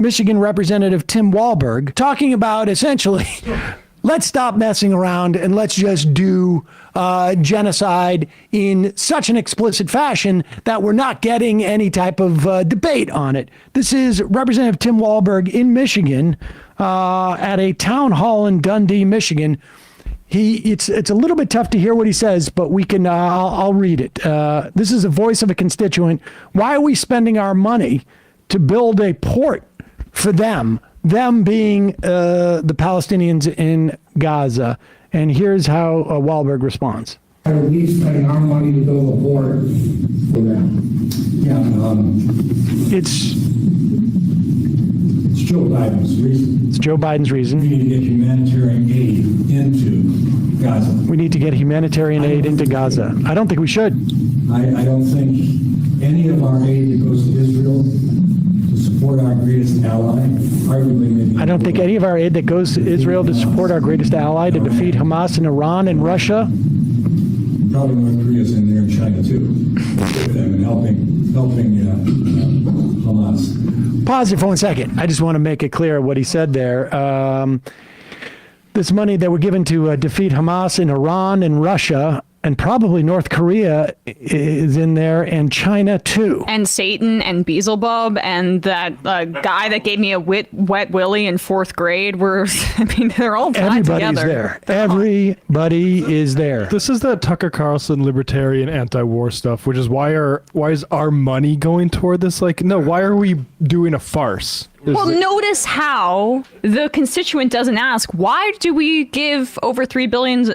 Michigan Representative Tim Walberg, talking about essentially, let's stop messing around and let's just do genocide in such an explicit fashion that we're not getting any type of debate on it. This is Representative Tim Walberg in Michigan at a town hall in Dundee, Michigan. It's a little bit tough to hear what he says, but we can. I'll read it. This is a voice of a constituent. Why are we spending our money to build a port for them? Them being the Palestinians in Gaza. And here's how Walberg responds. Why are we spending our money to build a port for them? Yeah, It's Joe Biden's reason. It's Joe Biden's reason. We need to get humanitarian aid into Gaza. We need to get humanitarian aid into Gaza. I don't think we should. I don't think any of our aid that goes to Israel to support our greatest ally, arguably maybe. I don't think any of our aid that goes to Israel to support our greatest ally, to defeat Hamas in Iran and Russia. Probably North Korea's in there and China too, with them and helping Hamas. Pause it for 1 second. I just want to make it clear what he said there. This money that we're given to defeat Hamas in Iran and Russia, and probably North Korea is in there, and China too. And Satan and Beelzebub and that guy that gave me a wet willy in 4th grade. They're all tied together. Everybody's there. Everybody is there. This is that Tucker Carlson libertarian anti-war stuff, which is why is our money going toward this? Like, no, why are we doing a farce? Well, notice how the constituent doesn't ask, why do we give over $3 billion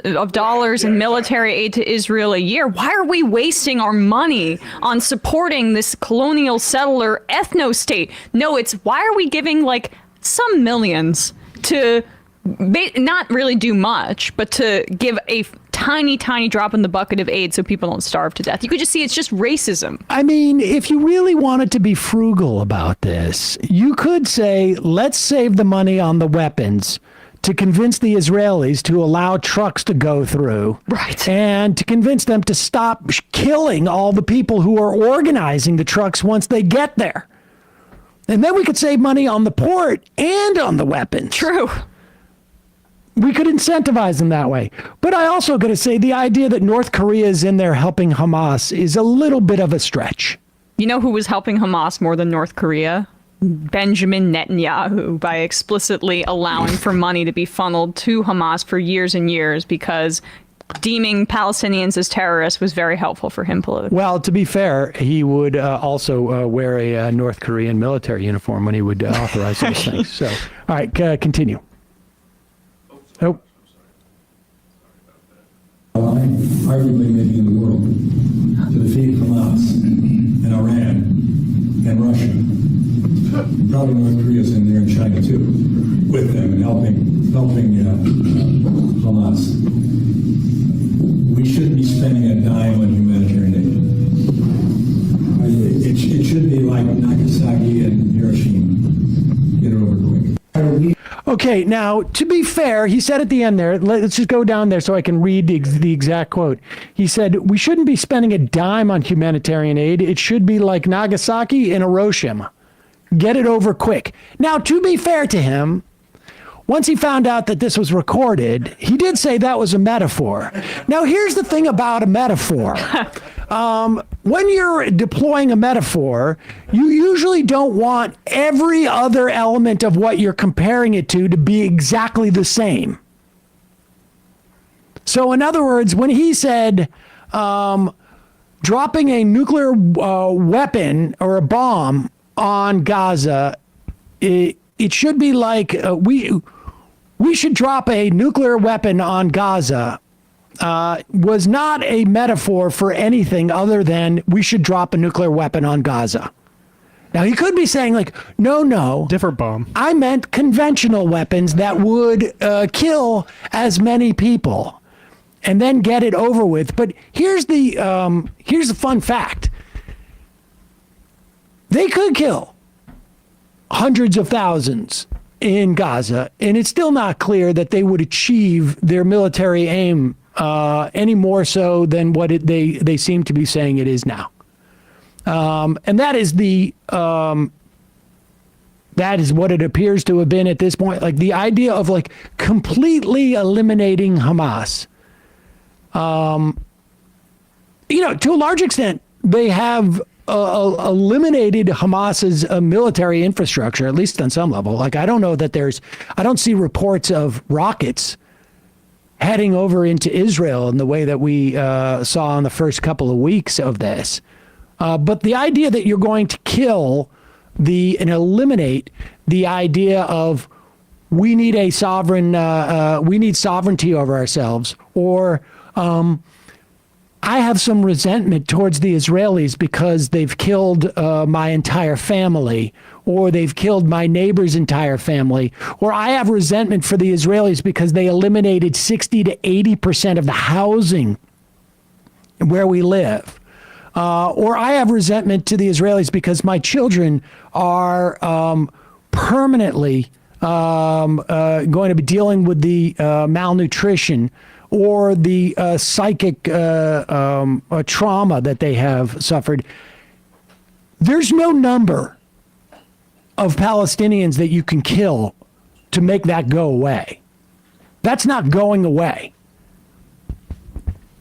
in military aid to Israel a year? Why are we wasting our money on supporting this colonial settler ethno-state? No, it's why are we giving like some millions to not really do much, but to give a tiny drop in the bucket of aid so people don't starve to death. You could just see it's just racism. I mean, if you really wanted to be frugal about this, you could say, let's save the money on the weapons to convince the Israelis to allow trucks to go through. Right. And to convince them to stop killing all the people who are organizing the trucks once they get there. And then we could save money on the port and on the weapons. True. We could incentivize them that way. But I also got to say the idea that North Korea is in there helping Hamas is a little bit of a stretch. You know who was helping Hamas more than North Korea? Benjamin Netanyahu, by explicitly allowing for money to be funneled to Hamas for years and years, because deeming Palestinians as terrorists was very helpful for him politically. Well, to be fair, he would also wear a North Korean military uniform when he would authorize those things. So, all right, continue. Oh. Arguably maybe in the world, to defeat Hamas and Iran and Russia. Probably North Korea's in there and China too, with them and helping Hamas. We shouldn't be spending a dime on humanitarian aid. It should be like Nagasaki and Hiroshima. Get it over quick. Okay, now, to be fair, he said at the end there, let's just go down there so I can read the exact quote. He said, we shouldn't be spending a dime on humanitarian aid. It should be like Nagasaki and Hiroshima. Get it over quick. Now, to be fair to him, once he found out that this was recorded, he did say that was a metaphor. Now, here's the thing about a metaphor. When you're deploying a metaphor, you usually don't want every other element of what you're comparing it to be exactly the same. So in other words, when he said dropping a nuclear weapon or a bomb on Gaza, it should be like we should drop a nuclear weapon on Gaza. Was not a metaphor for anything other than we should drop a nuclear weapon on Gaza. Now, he could be saying like, no. Different bomb. I meant conventional weapons that would kill as many people and then get it over with. But here's the fun fact. They could kill hundreds of thousands in Gaza, and it's still not clear that they would achieve their military aim any more so than what they seem to be saying it is now. And that is the That is what it appears to have been at this point. Like the idea of like completely eliminating Hamas. You know, to a large extent, they have eliminated Hamas's military infrastructure, at least on some level. Like, I don't know that I don't see reports of rockets heading over into Israel in the way that we saw in the first couple of weeks of this. But the idea that you're going to kill and eliminate the idea of we need a sovereign, we need sovereignty over ourselves, or I have some resentment towards the Israelis because they've killed my entire family, or they've killed my neighbor's entire family, or I have resentment for the Israelis because they eliminated 60 to 80% of the housing where we live. Or I have resentment to the Israelis because my children are permanently going to be dealing with the malnutrition or the psychic trauma that they have suffered. There's no number of Palestinians that you can kill to make that go away. That's not going away.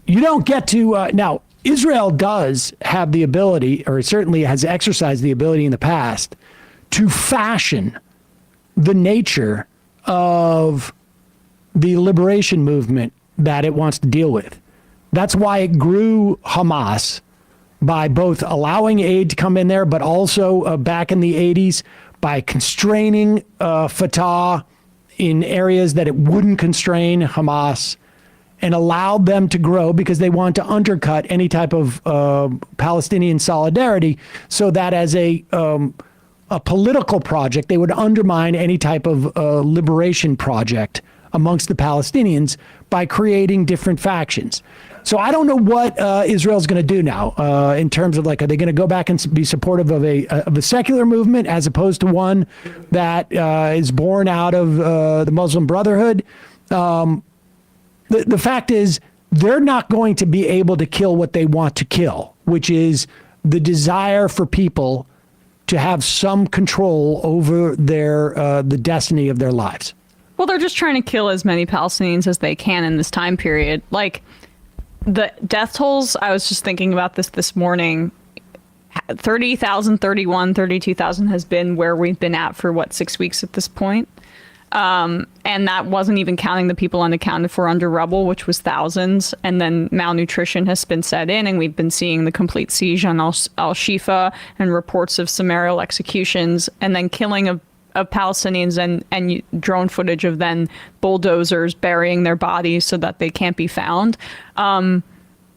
You don't get to, now, Israel does have the ability, or certainly has exercised the ability in the past, to fashion the nature of the liberation movement that it wants to deal with. That's why it grew Hamas by both allowing aid to come in there, but also back in the 80s by constraining Fatah in areas that it wouldn't constrain Hamas, and allowed them to grow because they want to undercut any type of Palestinian solidarity, so that as a political project, they would undermine any type of liberation project amongst the Palestinians by creating different factions. So I don't know what Israel's going to do now in terms of, like, are they going to go back and be supportive of a secular movement as opposed to one that is born out of the Muslim Brotherhood? The fact is, they're not going to be able to kill what they want to kill, which is the desire for people to have some control over the destiny of their lives. Well, they're just trying to kill as many Palestinians as they can in this time period. Like, the death tolls, I was just thinking about this morning. 30,000, 31, 32,000 has been where we've been at for, 6 weeks at this point. And that wasn't even counting the people unaccounted for under rubble, which was thousands. And then malnutrition has been set in, and we've been seeing the complete siege on Al-Shifa and reports of summarial executions, and then killing of Palestinians and drone footage of then bulldozers burying their bodies so that they can't be found.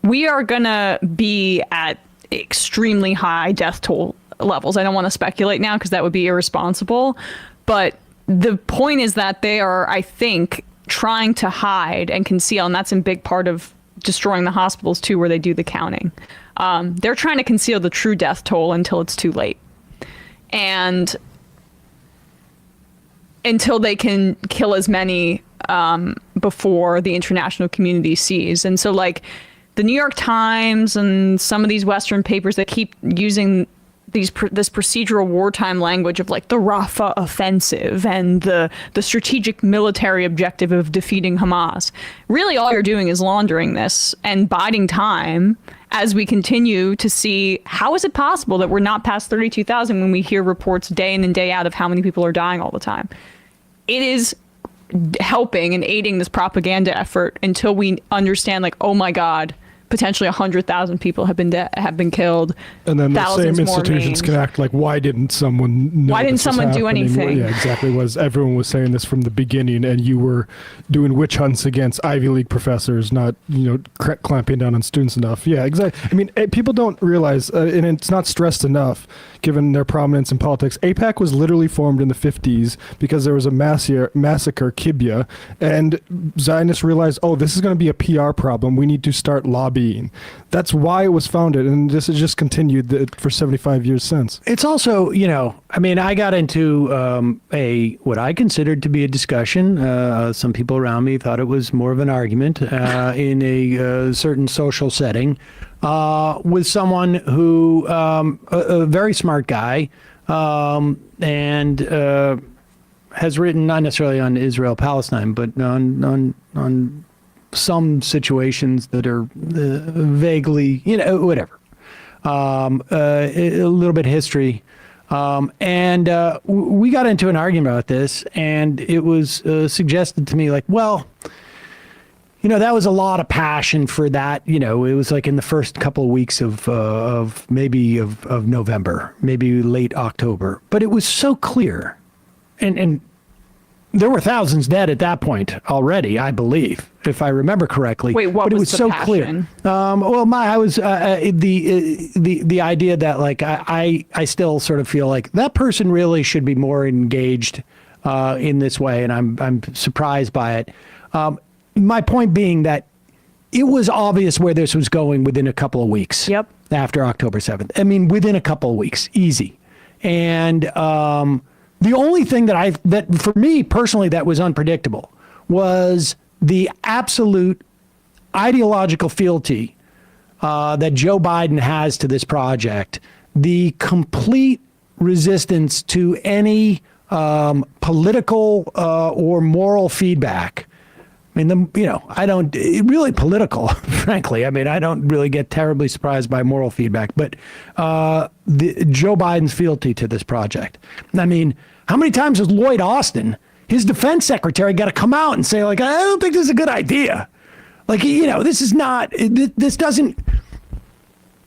We are going to be at extremely high death toll levels. I don't want to speculate now because that would be irresponsible. But the point is that they are, I think, trying to hide and conceal, and that's in big part of destroying the hospitals too, where they do the counting. They're trying to conceal the true death toll until it's too late. And until they can kill as many before the international community sees. And so, like, the New York Times and some of these Western papers that keep using this procedural wartime language of, like, the Rafah offensive and the strategic military objective of defeating Hamas. Really, all you're doing is laundering this and biding time as we continue to see how is it possible that we're not past 32,000 when we hear reports day in and day out of how many people are dying all the time. It is helping and aiding this propaganda effort until we understand, like, oh my God, potentially 100,000 people have been killed. And then the thousands same more institutions maimed. can act like, why didn't someone know Why didn't this was someone do happening? anything? Yeah, exactly. Everyone was saying this from the beginning, and you were doing witch hunts against Ivy League professors, not, clamping down on students enough. Yeah, exactly. I mean, people don't realize, and it's not stressed enough, given their prominence in politics. AIPAC was literally formed in the 50s because there was a massacre, Kibbutz, and Zionists realized, oh, this is going to be a PR problem. We need to start lobbying. That's why it was founded, and this has just continued for 75 years since. It's also, I got into what I considered to be a discussion. Some people around me thought it was more of an argument in a certain social setting with someone who, a very smart guy, and has written not necessarily on Israel Palestine, but on some situations that are vaguely, whatever. A little bit of history. And we got into an argument about this, and it was suggested to me like, well, that was a lot of passion for that. It was like in the first couple of weeks of November, maybe late October. But it was so clear, and there were thousands dead at that point already, I believe, if I remember correctly. Wait, what but was it was the so passion? clear. I was the idea that like I still sort of feel like that person really should be more engaged in this way, and I'm surprised by it. My point being that it was obvious where this was going within a couple of weeks. Yep. After October 7th. I mean, within a couple of weeks, easy. And the only thing that for me personally that was unpredictable was the absolute ideological fealty that Joe Biden has to this project, the complete resistance to any political or moral feedback. I mean, really political, frankly. I mean, I don't really get terribly surprised by moral feedback, but Joe Biden's fealty to this project. I mean, how many times has Lloyd Austin, his defense secretary, got to come out and say, like, I don't think this is a good idea. Like, this is not, this doesn't,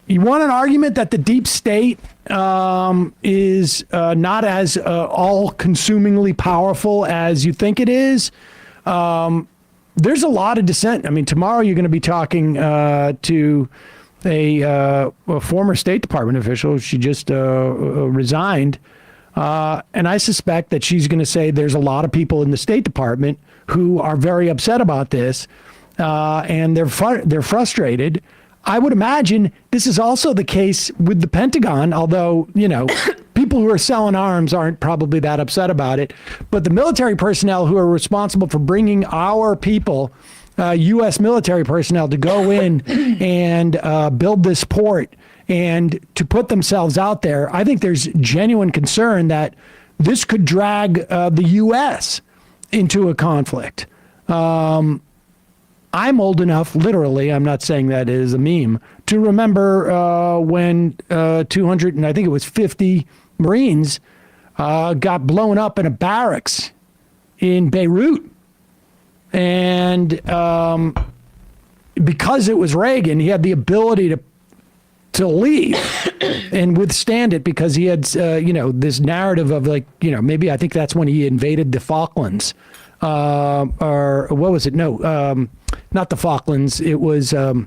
you want an argument that the deep state is not as all-consumingly powerful as you think it is? There's a lot of dissent. I mean, tomorrow you're going to be talking to a former State Department official. She just resigned. And I suspect that she's going to say there's a lot of people in the State Department who are very upset about this, and they're frustrated. I would imagine this is also the case with the Pentagon, although, people who are selling arms aren't probably that upset about it. But the military personnel who are responsible for bringing our people, U.S. military personnel, to go in and build this port and to put themselves out there, I think there's genuine concern that this could drag the U.S. into a conflict. I'm old enough, literally, I'm not saying that as a meme, to remember when 200, and I think it was 50 Marines got blown up in a barracks in Beirut. And because it was Reagan, he had the ability to leave and withstand it because he had, this narrative of like, maybe I think that's when he invaded the Falklands. Or what was it? No, not the Falklands. It was, it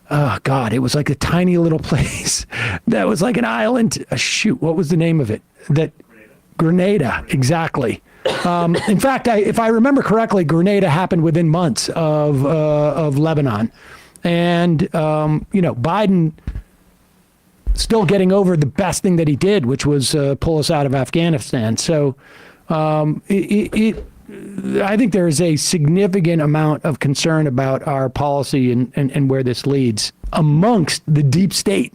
was like a tiny little place that was like an island. Shoot, what was the name of it? Grenada, exactly. In fact, if I remember correctly, Grenada happened within months of Lebanon. And, Biden still getting over the best thing that he did, which was pull us out of Afghanistan. So I think there is a significant amount of concern about our policy and where this leads amongst the deep state.